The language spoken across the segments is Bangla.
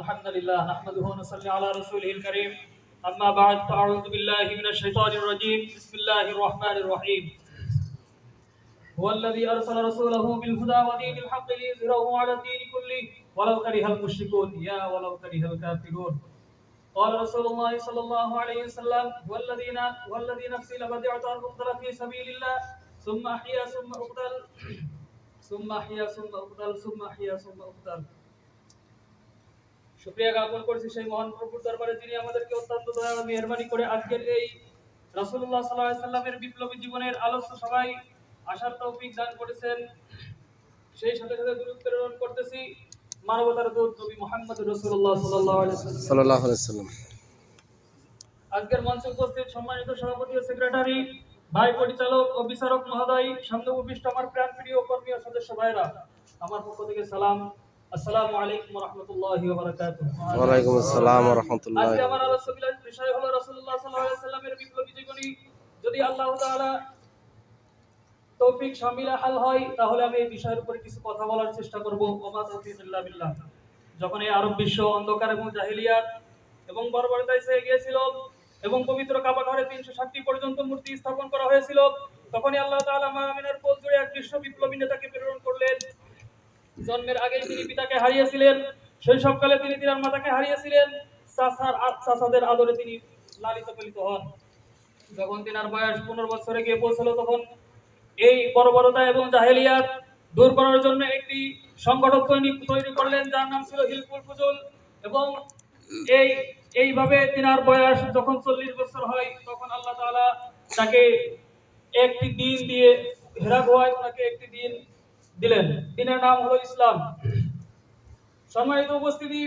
الحمد لله نحمده ونصلي على رسوله الكريم أما بعد فأعوذ بالله من الشيطان الرجيم بسم الله الرحمن الرحيم هو الذي أرسل رسوله بالهدى ودين الحق ليظهره على الدين كله ولو كره المشركون ولو كره الكافرون قال رسول الله صلى الله عليه وسلم والذي نفسي لبدعت أن أقتل في سبيل الله ثم أحيا ثم أقتل ثم أحيا ثم أقتل ثم أحيا ثم أقتل শুকরিয়া জ্ঞাপন করছি সেই মহান প্রভুর দরবারে যিনি আমাদেরকে অত্যন্ত দয়া ও মেহেরবানি করে আজকের এই রাসূলুল্লাহ সাল্লাল্লাহু আলাইহি সাল্লামের বিপ্লবী জীবনের আলোচ্য সভায় আসার তৌফিক দান করেছেন। সেই সাথে সাথে দুরূদ প্রেরণ করতেছি মানবতার দূত নবী মুহাম্মদ রাসূলুল্লাহ সাল্লাল্লাহু আলাইহি ওয়াসাল্লাম। আজকের মঞ্চে উপস্থিত সম্মানিত সভাপতি ও সেক্রেটারি, ভাই পরিচালক ও বিচারক মহোদয়, সামনে উপবিষ্ট আমার প্রাণপ্রিয় কর্মী ও সদস্য ভাইরা, আমার পক্ষ থেকে সালাম। আসসালামু আলাইকুম ওয়া রাহমাতুল্লাহি ওয়া বারাকাতুহু। ওয়া আলাইকুম আসসালাম ওয়া রাহমাতুল্লাহি। আজকে আমার আলোচনার বিষয় হলো রাসূলুল্লাহ সাল্লাল্লাহু আলাইহি সাল্লামের বিপ্লবী জীবনী। যদি আল্লাহ তাআলা তৌফিক শামিলা হাল হয় তাহলে আমি এই বিষয়ের উপরে কিছু কথা বলার চেষ্টা করব। ওমা তৌফিক ইল্লা বিল্লাহ। যখন এই আরব বিশ্ব অন্ধকার এবং জাহেলিয়াত এবং বর্বরতায় ছেয়ে গিয়েছিল এবং পবিত্র কাবা ঘরে 360 পর্যন্ত মূর্তি স্থাপন করা হয়েছিল, তখনই আল্লাহ তাআলা মা আমিনার কোল জুড়ে এক বিশ্ব বিপ্লবী নেতাকে প্রেরণ করলেন। জন্মের আগেই তিনি পিতাকে হারিয়েছিলেন, শৈশবকালে তিনি তার মাতাকে হারিয়েছিলেন, চাচাদের আদরে তিনি লালিত পালিত হন। যখন তিনার বয়স 15 বছরে গিয়ে পৌঁছলো, তখন এই বর্বরতা এবং জাহেলিয়াত দূর করার জন্য একটি সংগঠন তৈরি করলেন যার নাম ছিল হিলফুল ফুজুল। এবং এইভাবে তিনার বয়স যখন 40 বছর হয় তখন আল্লাহ তাআলা তাকে একটি দিন দিয়ে হেরা গুহায় ওনাকে একটি দিন দিলেন। দিনের নাম হলো ইসলাম। সম্মানিত উপস্থিতি,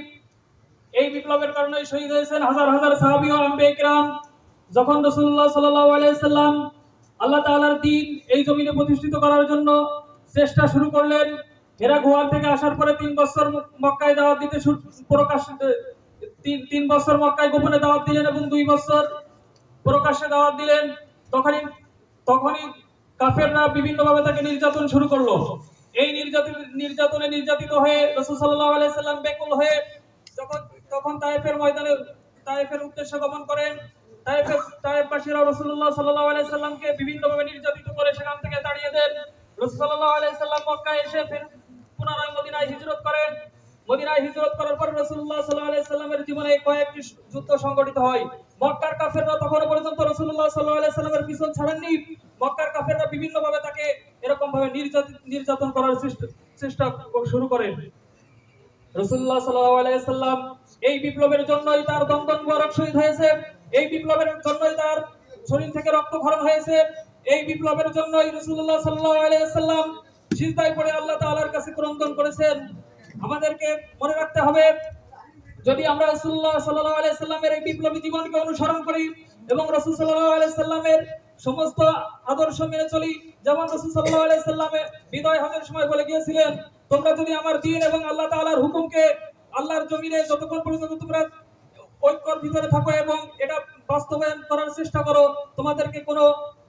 এই বিপ্লবের কারণে শহীদ হয়েছেন হাজার হাজার সাহাবী ও আম্বিয়া কিরাম। যখন রাসূলুল্লাহ সাল্লাল্লাহু আলাইহি সাল্লাম আল্লাহ তাআলার দ্বীন এই জমিনে প্রতিষ্ঠিত করার জন্য চেষ্টা শুরু করলেন, হেরা গুহা থেকে আসার পরে 3 বছর মক্কায় দাওয়াত দিতে প্রকাশ্যে 3 বছর মক্কায় গোপনে দাওয়াত দিলেন এবং 2 বছর প্রকাশ্যে দাওয়াত দিলেন। তখনই কাফেররা বিভিন্নভাবে তাকে নির্যাতন শুরু করলো। এই নির্যাতনে নির্যাতিত হয়ে রাসূল সাল্লাল্লাহু আলাইহি সাল্লাম ব্যাকুল হয়ে তখন তায়েফের উদ্দেশ্যে গমন করেন। তায়েফবাসীরা রাসূলুল্লাহ সাল্লাল্লাহু আলাইহি সাল্লামকে বিভিন্নভাবে নির্যাতিত করে সেখান থেকে তাড়িয়ে দেন। রাসূল সাল্লাল্লাহু আলাইহি সাল্লাম মক্কায় এসে পুনরায় মদিনায় হিজরত করেন। মদিনায় হিজরত করার পর রাসূলুল্লাহ সাল্লাল্লাহু আলাইহি সাল্লামের জীবনে কয়েকটি যুদ্ধ সংঘটিত হয়। মক্কার কাফেররা তখন পর্যন্ত রাসূলুল্লাহ সাল্লাল্লাহু আলাইহি সাল্লামের পিছন ছাড়েননি। মক্কার কাফেররা বিভিন্নভাবে তাকে এরকম ভাবে নির্যাতন করার চেষ্টা শুরু করেন। রাসূলুল্লাহ সাল্লাল্লাহু আলাইহি সাল্লাম এই বিপ্লবের জন্যই তার দমদম মুবারক শহীদ হয়েছে। এই বিপ্লবের জন্যই তার শরীর থেকে রক্তক্ষরণ হয়েছে। এই বিপ্লবের জন্যই রাসূলুল্লাহ সাল্লাল্লাহু আলাইহি সাল্লাম সিজদায় পড়ে আল্লাহ তাআলার কাছে ক্রন্দন করেছেন। আমাদেরকে মনে রাখতে হবে, যদি আমরা রাসূলুল্লাহ সাল্লাল্লাহু আলাইহি সাল্লামের এই বিপ্লবী জীবনকে অনুসরণ করি এবং রাসূল সাল্লাল্লাহু আলাইহি সাল্লামের সমস্ত আদর্শ মেনে চলি, যেমন রাসূল সাল্লাল্লাহু আলাইহি সাল্লামে বিদায় হজের সময় বলে গিয়েছিলেন, তোমরা যদি আমার দ্বীন এবং আল্লাহ তাআলার হুকুমকে আল্লাহর জমিনে যতক্ষণ পর্যন্ত তোমরা ঐক্যের ভিতরে থাকো এবং এটা বাস্তবায়ন করার চেষ্টা করো, তোমাদেরকে কোনো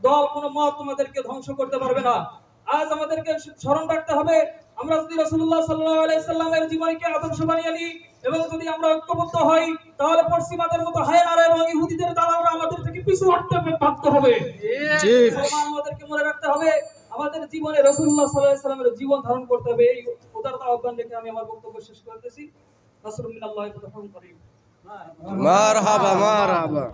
দল কোনো মত তোমাদেরকে ধ্বংস করতে পারবে না। আজ আমাদেরকে স্মরণ রাখতে হবে, আমরা যদি রাসূলুল্লাহ সাল্লাল্লাহু আলাইহি সাল্লামের জীবনীকে আদর্শ বানিয়ে নিই এবং যদি আমরা ঐক্যবদ্ধ হই, তাহলে পশ্চিমাদের মতো হায়নারা এবং ইহুদিদের দালালরা আমাদের থেকে পিছু হটতে বাধ্য হবে। ঠিক, আমাদেরকে মনে রাখতে হবে, আমাদের জীবনে রাসূলুল্লাহ সাল্লাল্লাহু আলাইহি সাল্লামের জীবন ধারণ করতে হবে। এই উদারত আহ্বান রেখে আমি আমার বক্তব্য শেষ করতেছি। নাসরুম মিনাল্লাহি ওয়া ফাতহুন করিম। মারহাবা।